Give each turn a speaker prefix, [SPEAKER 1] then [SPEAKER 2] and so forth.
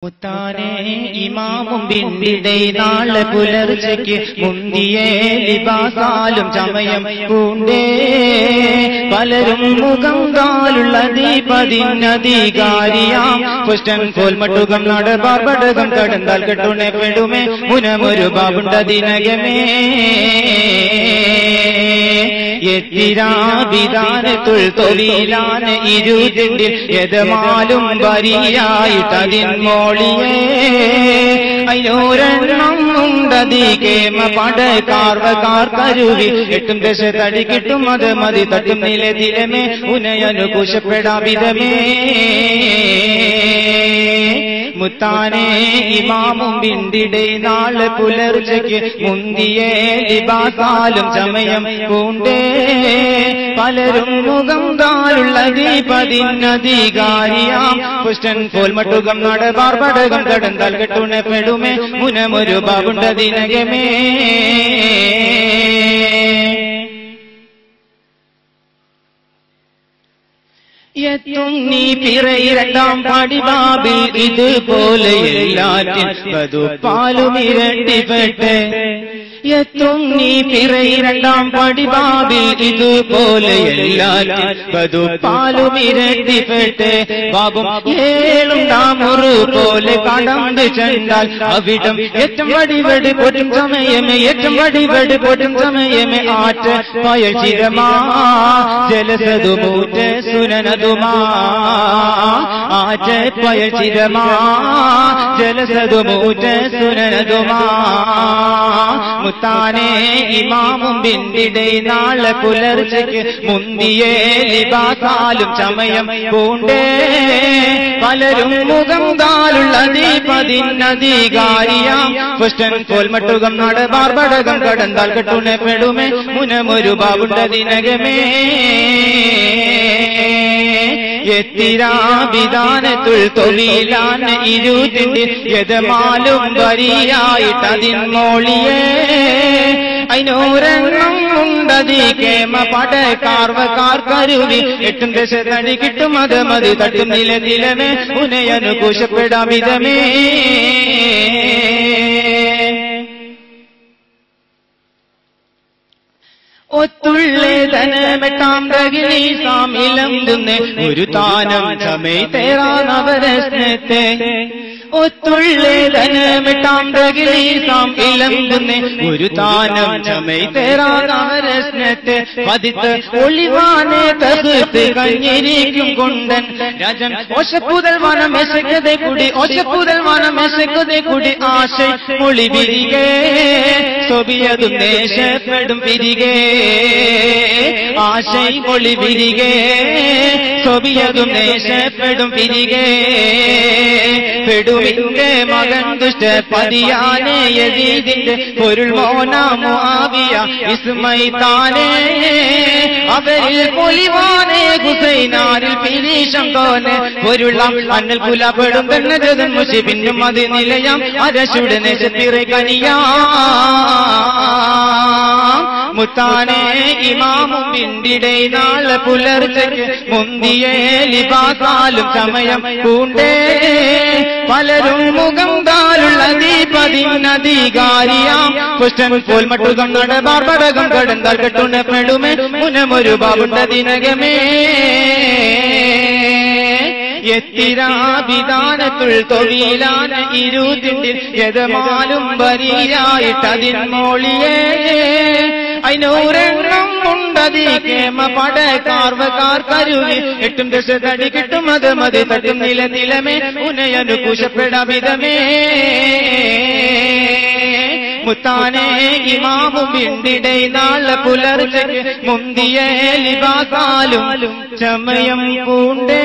[SPEAKER 1] മുത്താനേ ഇമാമും ബിന്ദിടെ നാളെ പുലർച്ചയ്ക്ക് മുന്തിയേ ലിബാസാലും ചമയം പൂണ്ടേ പലരും മുഖം കാലുള്ള ദീപതിനധികാരിയാം പുഷ്ടൻ കോൽമട്ടുകം നടപാർപടകം കടന്താൽ കെട്ടുണെ പെടുമേ മുനമൊരു ബാബുണ്ടതിനകമേ എത്തിരാവിധാനത്തുൾ തൊഴിലാണ് ഇരുതിണ്ടിൽ യജമാലും വരിയായിട്ടതിൻ മോളിയേ അയ്യോരെണ്ണം ഉണ്ടതി കേമ പടക്കാർവക്കാർ കരുവി എട്ടും ദശ തടി കിട്ടും അത് മതി തട്ടും നിലതിലമേ ഉനയനുകൂശപ്പെടാവിധമേ മുത്താനേ ഇമാമും ബിന്ദിടെ നാളെ പുലർച്ചയ്ക്ക് മുന്തിയേ ലിബാസാലും ചമയം പൂണ്ടേ പലരും മുഖം കാലുള്ള ദീപതിനധികാരിയാം പുഷ്ടൻ കോൽമട്ടുകം നടപാർപടകം കടന്താൽ കെട്ടുണെ പെടുമേ മുനമൊരു ബാബുണ്ടതിനകമേ എത്തും നീ പിറയിരണ്ടാം പടിബാബിൽ ഇതുപോലെ എല്ലാറ്റിൻ വധുപ്പാലും ഇരട്ടിപ്പെട്ട് എത്തും നീ പിറയിരണ്ടാം പടിബാബിൽ ഇതുപോലെ എല്ലാറ്റിൻ വധുപ്പാലും ഇരട്ടിപ്പെട്ട് ബാബും ഏളുണ്ടാമുറു പോലെ കടമ്പ് ചെന്നാൽ അവിടം ഏറ്റം വടിവെടി പൊട്ടും സമയമേ ഏറ്റം വടിവെടി പൊട്ടും സമയമേ ആറ്റ പയചിരമാ ജലസതുമൂറ്റ സുനനതുമാ ആറ്റ പയചിരമാ ജലസതുമൂറ്റ സുനനതുമാ മുത്താനേ ഇമാമും ബിന്ദിടെ നാളെ പുലർച്ചയ്ക്ക് മുന്തിയേ ലിബാസാലും ചമയം പൂണ്ടേ പലരും മുഖം കാലുള്ള ദീപതിനധികാരിയാം പുഷ്ടൻ കോൽമട്ടുകം നടപാർപടകം കടന്താൽ കെട്ടുണെ പെടുമേ മുനമൊരു ബാബുണ്ടതിനകമേ എത്തിരാവിധാനത്തുൾ തൊഴിലാണ് ഇരുതിണ്ടിൽ യജമാലും വരിയായിട്ടതിൻ മോളിയേ അയ്യോരെണ്ണം ഉണ്ടതി കേമ പടക്കാർവക്കാർ കരുവി എട്ടും ദശ തടി കിട്ടും അത് മതി തട്ടും നിലനിലമേ ഉനയനുകൂശപ്പെടാവിധമേ ഒത്തുള്ളേ ധനമെട്ടാം രഗിണി സാമിലമ്പുന്ന് ഒരു താനം ചമൈ തേറാനവരസ്നത്തെ ഒത്തുള്ളേ ധനമെട്ടാം രഗിണി സാമിലമ്പുന്ന് ഒരു താനം ചമൈ തേറാനവരസ്നത്തെ പതിത്ത് ഒളിവാനെ തകർത്ത് കഞ്ഞിരിക്കും കൊണ്ടൻ രാജൻ ഒശപ്പുതൽ വനം എസക്കതെ കുടി ഒശപ്പുതൽ വനം എസക്കതെ കുടി ആശ മൊളി വിരികേ സൊബിയതും ദേശപ്പെടും പിരികേ ആശൈ മൊളി വിരികേ സൊബിയതും ദേശപ്പെടും പിരികേ പെടുവിന്റെ മകൻ ദുഷ്ട പതിയാനെ യസീദിന്റെ പൊരുൾ മോനാമു ആവിയ ഇസ്മൈ താനേ അവരിൽ പൊലിവാനെ ഹുസൈനാരിൽ പിരീഷം തോനെ പൊരുളാം അന്നൽ കുലപ്പെടും പെണ്ണജതൻ മുഷി പിന്നും അത് നിലയാം അരശുടെ നെശത്തിറെ കനിയാം മുത്താനേ ഇമാമും ബിന്ദിടെ നാളെ പുലർച്ചയ്ക്ക് മുന്തിയേ ലിബാസാലും ചമയം പൂണ്ടേ പലരും മുഖം കാലുള്ള ദീപതിനധികാരിയാം പുഷ്ടൻ കോൽമട്ടുകം നടപാർപടകം കടന്താൽ കെട്ടുണെ പെടുമേ മുനമൊരു ബാബുണ്ടതിനകമേ എത്തിരാവിധാനത്തുൾ തൊഴിലാണ് ഇരുതിണ്ടിൽ യജമാലും വരിയായിട്ടതിൻ മോളിയേ അയ്യോരെണ്ണം ഉണ്ടതി കേമ പടക്കാർവക്കാർ കരുവി എട്ടും ദശ തടി കിട്ടും അത് മതി തട്ടും നിലനിലമേ ഉനയനുകൂശപ്പെടാവിധമേ മുത്താനേ ഇമാമും ബിന്ദിടെ നാളെ പുലർച്ചയ്ക്ക് മുന്തിയേ ലിബാസാലും ചമയം പൂണ്ടേ